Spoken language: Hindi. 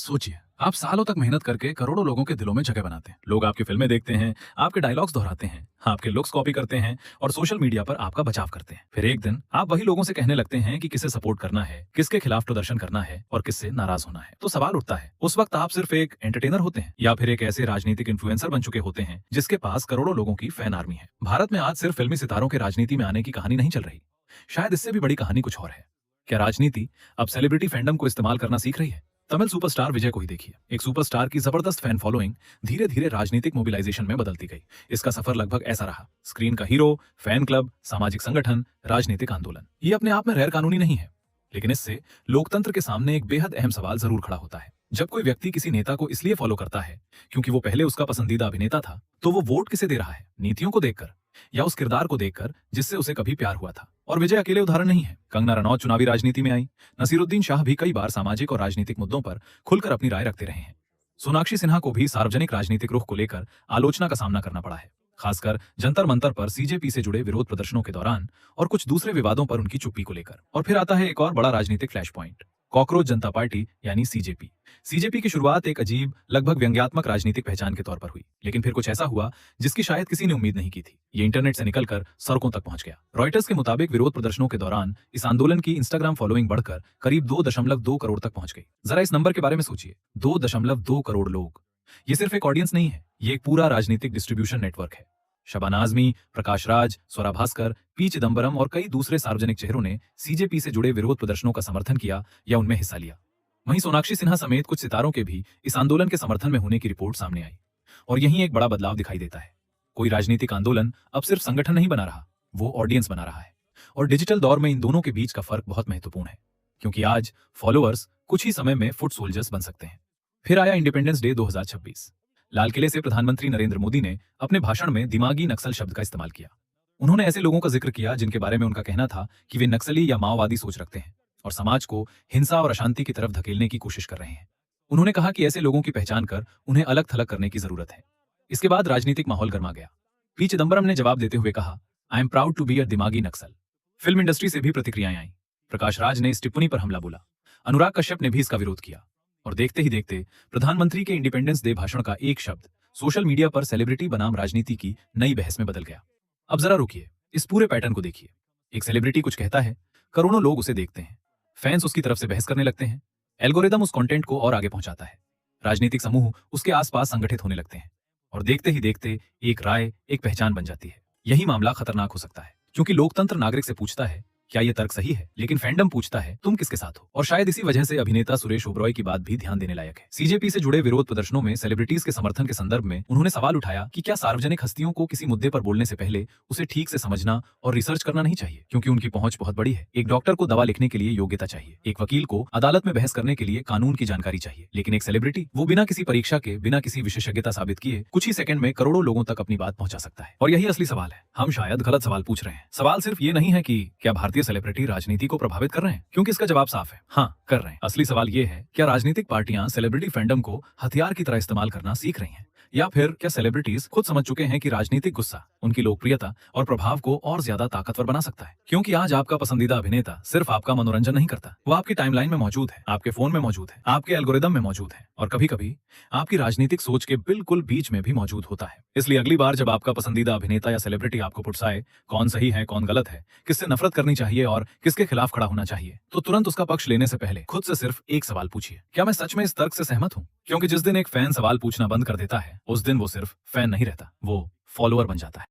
सोचिए, आप सालों तक मेहनत करके करोड़ों लोगों के दिलों में जगह बनाते हैं। लोग आपकी फिल्में देखते हैं, आपके डायलॉग्स दोहराते हैं, आपके लुक्स कॉपी करते हैं और सोशल मीडिया पर आपका बचाव करते हैं। फिर एक दिन आप वही लोगों से कहने लगते हैं कि किसे सपोर्ट करना है, किसके खिलाफ प्रदर्शन करना है और किससे नाराज होना है। तो सवाल उठता है, उस वक्त आप सिर्फ एक एंटरटेनर होते हैं या फिर एक ऐसे राजनीतिक इन्फ्लुएंसर बन चुके होते हैं जिसके पास करोड़ों लोगों की फैन आर्मी है। भारत में आज सिर्फ फिल्मी सितारों के राजनीति में आने की कहानी नहीं चल रही, शायद इससे भी बड़ी कहानी कुछ और है। क्या राजनीति अब सेलिब्रिटी फैंडम को इस्तेमाल करना सीख रही है? तमिल सुपरस्टार विजय को ही देखिए। एक सुपरस्टार की जबरदस्त फैन फॉलोइंग धीरे धीरे राजनीतिक मोबिलाइजेशन में बदलती गई। इसका सफर लगभग ऐसा रहा, स्क्रीन का हीरो, फैन क्लब, सामाजिक संगठन, राजनीतिक आंदोलन। ये अपने आप में गैर कानूनी नहीं है, लेकिन इससे लोकतंत्र के सामने एक बेहद अहम सवाल जरूर खड़ा होता है। जब कोई व्यक्ति किसी नेता को इसलिए फॉलो करता है क्योंकि वो पहले उसका पसंदीदा अभिनेता था, तो वो वोट किसे दे रहा है? नीतियों को देखकर या उस किरदार को देखकर जिससे उसे कभी प्यार हुआ था? और विजय अकेले उदाहरण नहीं है। कंगना रनौत चुनावी राजनीति में आई, नसीरुद्दीन शाह भी कई बार सामाजिक और राजनीतिक मुद्दों पर खुलकर अपनी राय रखते रहे हैं। सोनाक्षी सिन्हा को भी सार्वजनिक राजनीतिक रुख को लेकर आलोचना का सामना करना पड़ा है, खासकर जंतर मंतर पर सीजेपी से जुड़े विरोध प्रदर्शनों के दौरान और कुछ दूसरे विवादों पर उनकी चुप्पी को लेकर। और फिर आता है एक और बड़ा राजनीतिक फ्लैश पॉइंट, कॉकरोच जनता पार्टी यानी सीजेपी। सीजेपी की शुरुआत एक अजीब, लगभग व्यंग्यात्मक राजनीतिक पहचान के तौर पर हुई, लेकिन फिर कुछ ऐसा हुआ जिसकी शायद किसी ने उम्मीद नहीं की थी। ये इंटरनेट से निकलकर सड़कों तक पहुंच गया। रॉयटर्स के मुताबिक विरोध प्रदर्शनों के दौरान इस आंदोलन की इंस्टाग्राम फॉलोइंग बढ़कर करीब 2.2 करोड़ तक पहुंच गई। जरा इस नंबर के बारे में सोचिए, 2.2 करोड़ लोग। ये सिर्फ एक ऑडियंस नहीं है, ये एक पूरा राजनीतिक डिस्ट्रीब्यूशन नेटवर्क है। शबाना आजमी, प्रकाश राज, स्वरा भास्कर, पी चिदम्बरम और कई दूसरे सार्वजनिक चेहरों ने सीजेपी से जुड़े विरोध प्रदर्शनों का समर्थन किया या उनमें हिस्सा लिया। वहीं सोनाक्षी सिन्हा समेत कुछ सितारों के भी इस आंदोलन के समर्थन में होने की रिपोर्ट सामने आई। और यहीं एक बड़ा बदलाव दिखाई देता है। कोई राजनीतिक आंदोलन अब सिर्फ संगठन नहीं बना रहा, वो ऑडियंस बना रहा है। और डिजिटल दौर में इन दोनों के बीच का फर्क बहुत महत्वपूर्ण है, क्योंकि आज फॉलोअर्स कुछ ही समय में फुट सोल्जर्स बन सकते हैं। फिर आया इंडिपेंडेंस डे 2026। लाल किले से प्रधानमंत्री नरेंद्र मोदी ने अपने भाषण में दिमागी नक्सल शब्द का इस्तेमाल किया। उन्होंने ऐसे लोगों का जिक्र किया जिनके बारे में उनका कहना था कि वे नक्सली या माओवादी सोच रखते हैं और समाज को हिंसा और अशांति की तरफ धकेलने की कोशिश कर रहे हैं। उन्होंने कहा कि ऐसे लोगों की पहचान कर उन्हें अलग थलग करने की जरूरत है। इसके बाद राजनीतिक माहौल गर्मा गया। पी चिदम्बरम ने जवाब देते हुए कहा, I am proud to be a दिमागी नक्सल। फिल्म इंडस्ट्री से भी प्रतिक्रियाएं आईं। प्रकाश राज ने इस टिप्पणी पर हमला बोला। अनुराग कश्यप ने भी इसका विरोध किया। और देखते ही देखते प्रधानमंत्री के इंडिपेंडेंस डे भाषण का एक शब्द सोशल मीडिया पर सेलिब्रिटी बनाम राजनीति की नई बहस में बदल गया। अब जरा रुकिए, इस पूरे पैटर्न को देखिए। एक सेलिब्रिटी कुछ कहता है, करोड़ों लोग उसे देखते हैं, फैंस उसकी तरफ से बहस करने लगते हैं, एल्गोरिदम उस कंटेंट को और आगे पहुंचाता है, राजनीतिक समूह उसके आसपास संगठित होने लगते हैं और देखते ही देखते एक राय, एक पहचान बन जाती है। यही मामला खतरनाक हो सकता है, क्योंकि लोकतंत्र नागरिक से पूछता है क्या ये तर्क सही है, लेकिन फैंडम पूछता है तुम किसके साथ हो। और शायद इसी वजह से अभिनेता सुरेश ओबरॉय की बात भी ध्यान देने लायक है। सीजेपी से जुड़े विरोध प्रदर्शनों में सेलिब्रिटीज के समर्थन के संदर्भ में उन्होंने सवाल उठाया कि क्या सार्वजनिक हस्तियों को किसी मुद्दे पर बोलने से पहले उसे ठीक से समझना और रिसर्च करना नहीं चाहिए, क्योंकि उनकी पहुंच बहुत बड़ी है। एक डॉक्टर को दवा लिखने के लिए योग्यता चाहिए, एक वकील को अदालत में बहस करने के लिए कानून की जानकारी चाहिए, लेकिन एक सेलिब्रिटी वो बिना किसी परीक्षा के, बिना किसी विशेषज्ञता साबित किए कुछ ही सेकंड में करोड़ों लोगों तक अपनी बात पहुंचा सकता है। और यही असली सवाल है। हम शायद गलत सवाल पूछ रहे हैं। सवाल सिर्फ ये नहीं है कि क्या भारतीय सेलिब्रिटी राजनीति को प्रभावित कर रहे हैं, क्योंकि इसका जवाब साफ है, हाँ कर रहे हैं। असली सवाल ये है, क्या राजनीतिक पार्टियां सेलिब्रिटी फैंडम को हथियार की तरह इस्तेमाल करना सीख रही हैं, या फिर क्या सेलिब्रिटीज खुद समझ चुके हैं कि राजनीतिक गुस्सा उनकी लोकप्रियता और प्रभाव को और ज्यादा ताकतवर बना सकता है। क्योंकि आज आपका पसंदीदा अभिनेता सिर्फ आपका मनोरंजन नहीं करता, वो आपकी टाइमलाइन में मौजूद है, आपके फोन में मौजूद है, आपके एल्गोरिदम में मौजूद है और कभी कभी आपकी राजनीतिक सोच के बिल्कुल बीच में भी मौजूद होता है। इसलिए अगली बार जब आपका पसंदीदा अभिनेता या सेलिब्रिटी आपको पुरसाए कौन सही है कौन गलत है, किससे नफरत करनी चाहिए और किसके खिलाफ खड़ा होना चाहिए, तो तुरंत उसका पक्ष लेने से पहले खुद से सिर्फ एक सवाल पूछिए, क्या मैं सच में इस तर्क से सहमत हूँ? क्योंकि जिस दिन एक फैन सवाल पूछना बंद कर देता है, उस दिन वो सिर्फ फैन नहीं रहता, वो फॉलोअर बन जाता है।